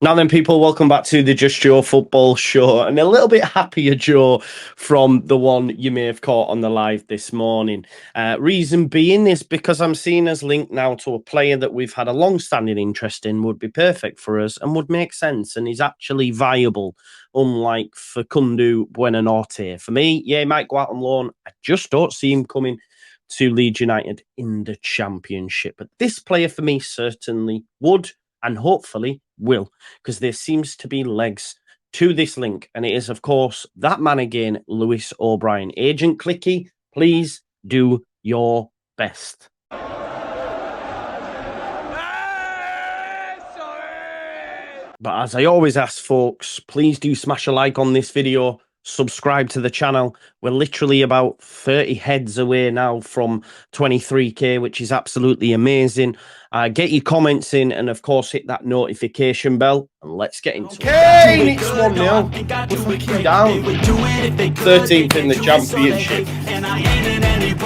Now then, people, welcome back to the Just Joe football show. And a little bit happier, Joe, from the one you may have caught on the live this morning. Reason being is because I'm seeing us linked now to a player that we've had a long-standing interest in, would be perfect for us and would make sense and is actually viable, unlike Facundo Buonanotte. For me, yeah, he might go out on loan. I just don't see him coming to Leeds United in the Championship. But this player, for me, certainly would and hopefully will, because there seems to be legs to this link. And it is, of course, that man again, Lewis O'Brien. Agent Clicky, please do your best. But as I always ask, folks, please do smash a like on this video. Subscribe to the channel. We're literally about 30 heads away now from 23k, which is absolutely amazing. Get your comments in and, of course, hit that notification bell. And let's get into it. Okay, it's 1-0. We're freaking down. 13th in the Championship.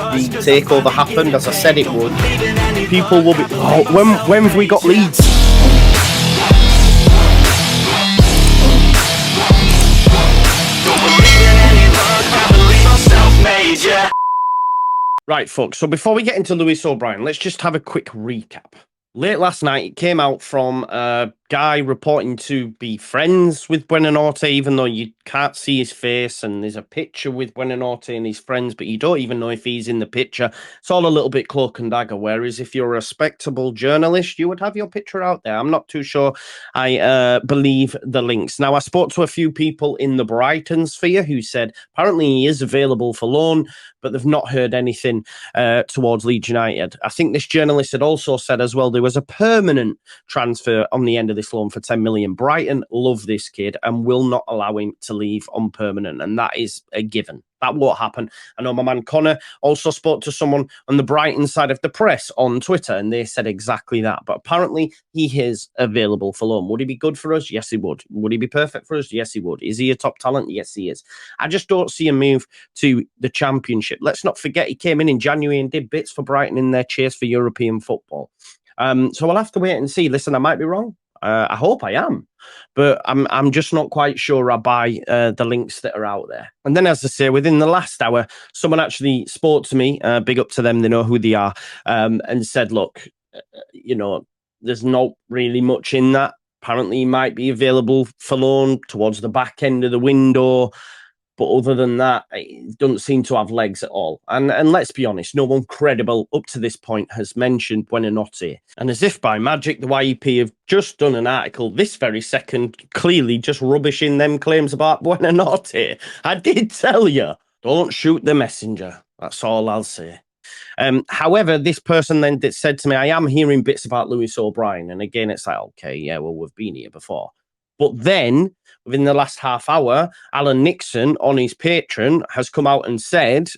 The takeover happened, as I said it would. People will be... Oh, when have we got Leeds? Right, folks, so before we get into Lewis O'Brien, let's just have a quick recap. Late last night, it came out from a guy reporting to be friends with Buonanotte, even though you can't see his face, and there's a picture with Buonanotte and his friends, but you don't even know if he's in the picture. It's all a little bit cloak and dagger, whereas if you're a respectable journalist, you would have your picture out there. I'm not too sure I believe the links. Now, I spoke to a few people in the Brighton sphere who said apparently he is available for loan, but they've not heard anything towards Leeds United. I think this journalist had also said as well there was a permanent transfer on the end of this loan for 10 million. Brighton love this kid and will not allow him to leave on permanent, and that is a given. That won't happen. I know my man Connor also spoke to someone on the Brighton side of the press on Twitter, and they said exactly that. But apparently, he is available for loan. Would he be good for us? Yes, he would. Would he be perfect for us? Yes, he would. Is he a top talent? Yes, he is. I just don't see a move to the Championship. Let's not forget he came in January and did bits for Brighton in their chase for European football. So we'll have to wait and see. Listen, I might be wrong. I hope I am, but I'm just not quite sure I buy the links that are out there. And then, as I say, within the last hour, someone actually spoke to me, big up to them, they know who they are, and said, look, there's not really much in that. Apparently, he might be available for loan towards the back end of the window. But other than that, it doesn't seem to have legs at all. And let's be honest, no one credible up to this point has mentioned Buonanotte. And as if by magic, the YEP have just done an article this very second, clearly just rubbishing them claims about Buonanotte. I did tell you, don't shoot the messenger. That's all I'll say. However, this person then said to me, I am hearing bits about Lewis O'Brien. And again, it's like, okay, yeah, well, we've been here before. But then, within the last half hour, Alan Nixon on his Patreon has come out and said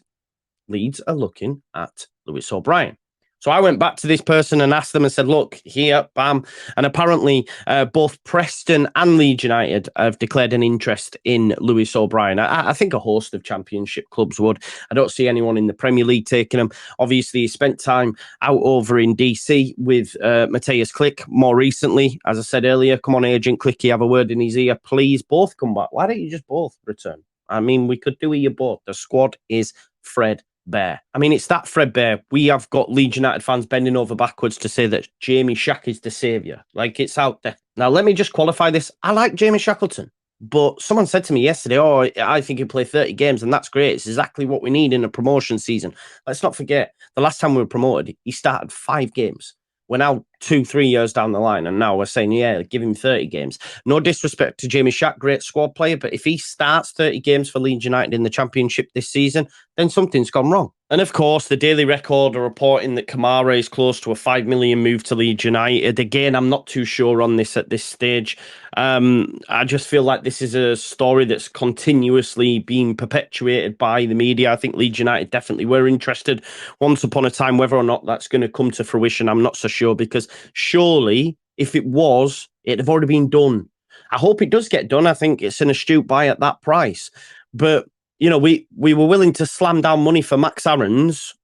Leeds are looking at Lewis O'Brien. So I went back to this person and asked them and said, look, here, bam. And apparently both Preston and Leeds United have declared an interest in Lewis O'Brien. I think a host of Championship clubs would. I don't see anyone in the Premier League taking him. Obviously, he spent time out over in DC with Matthias Klick more recently. As I said earlier, come on, Agent Clicky, have a word in his ear. Please, both come back. Why don't you just both return? I mean, we could do with you both. The squad is Fred Bear. I mean, it's that Fred Bear. We have got Leeds United fans bending over backwards to say that Jamie Shack is the saviour. Like, it's out there. Now, let me just qualify this. I like Jamie Shackleton, but someone said to me yesterday, oh, I think he'll play 30 games, and that's great. It's exactly what we need in a promotion season. Let's not forget, the last time we were promoted, he started 5 games. We're now 2-3 years down the line, and now we're saying, yeah, give him 30 games. No disrespect to Jamie Shack, great squad player, but if he starts 30 games for Leeds United in the Championship this season, then something's gone wrong. And of course, the Daily Record are reporting that Kamara is close to a 5 million move to Leeds United. Again, I'm not too sure on this at this stage. I just feel like this is a story that's continuously being perpetuated by the media. I think Leeds United definitely were interested once upon a time. Whether or not that's going to come to fruition, I'm not so sure, because surely, if it was, it'd have already been done. I hope it does get done. I think it's an astute buy at that price. But we were willing to slam down money for Max Aarons.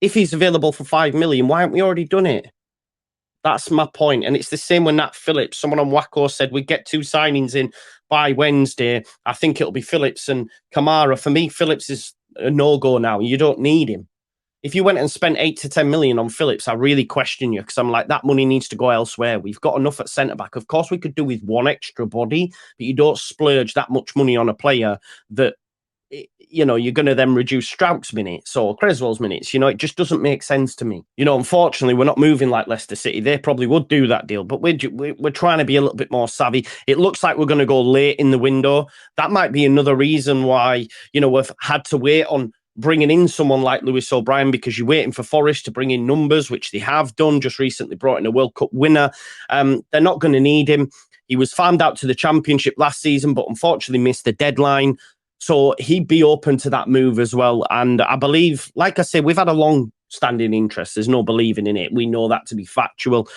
If he's available for 5 million, why haven't we already done it? That's my point. And it's the same with Nat Phillips. Someone on Wacko said we'd get 2 signings in by Wednesday. I think it'll be Phillips and Kamara. For me, Phillips is a no-go now. You don't need him. If you went and spent 8 to 10 million on Phillips, I really question you, because I'm like, that money needs to go elsewhere. We've got enough at centre-back. Of course, we could do with one extra body, but you don't splurge that much money on a player that, you know, you're going to then reduce Strout's minutes or Creswell's minutes. You know, it just doesn't make sense to me. You know, unfortunately, we're not moving like Leicester City. They probably would do that deal, but we're trying to be a little bit more savvy. It looks like we're going to go late in the window. That might be another reason why, you know, we've had to wait on bringing in someone like Lewis O'Brien, because you're waiting for Forest to bring in numbers, which they have done, just recently brought in a World Cup winner. They're not going to need him. He was farmed out to the Championship last season, but unfortunately missed the deadline. So he'd be open to that move as well. And I believe, like I say, we've had a long-standing interest. There's no believing in it. We know that to be factual.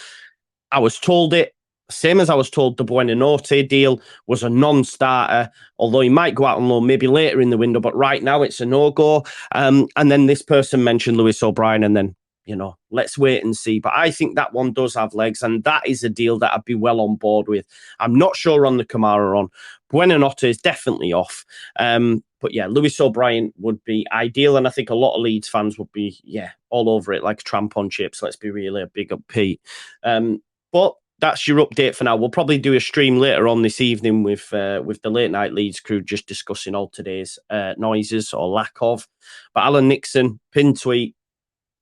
I was told it. Same as I was told the Buonanotte deal was a non-starter, although he might go out on loan maybe later in the window, but right now it's a no-go. And then this person mentioned Lewis O'Brien, and then, you know, let's wait and see. But I think that one does have legs, and that is a deal that I'd be well on board with. I'm not sure on the Kamara on. Buonanotte is definitely off. But yeah, Lewis O'Brien would be ideal, and I think a lot of Leeds fans would be, all over it like a tramp on chips. Let's be really a big up Pete. But that's your update for now. We'll probably do a stream later on this evening with the late night Leeds crew, just discussing all today's noises or lack of. But Alan Nixon, pin tweet,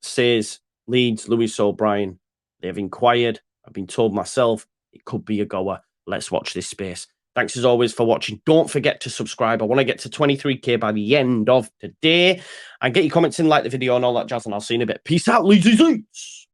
says Leeds, Lewis O'Brien. They've inquired. I've been told myself it could be a goer. Let's watch this space. Thanks as always for watching. Don't forget to subscribe. I want to get to 23k by the end of today. And get your comments in, like the video and all that jazz. And I'll see you in a bit. Peace out, Leeds.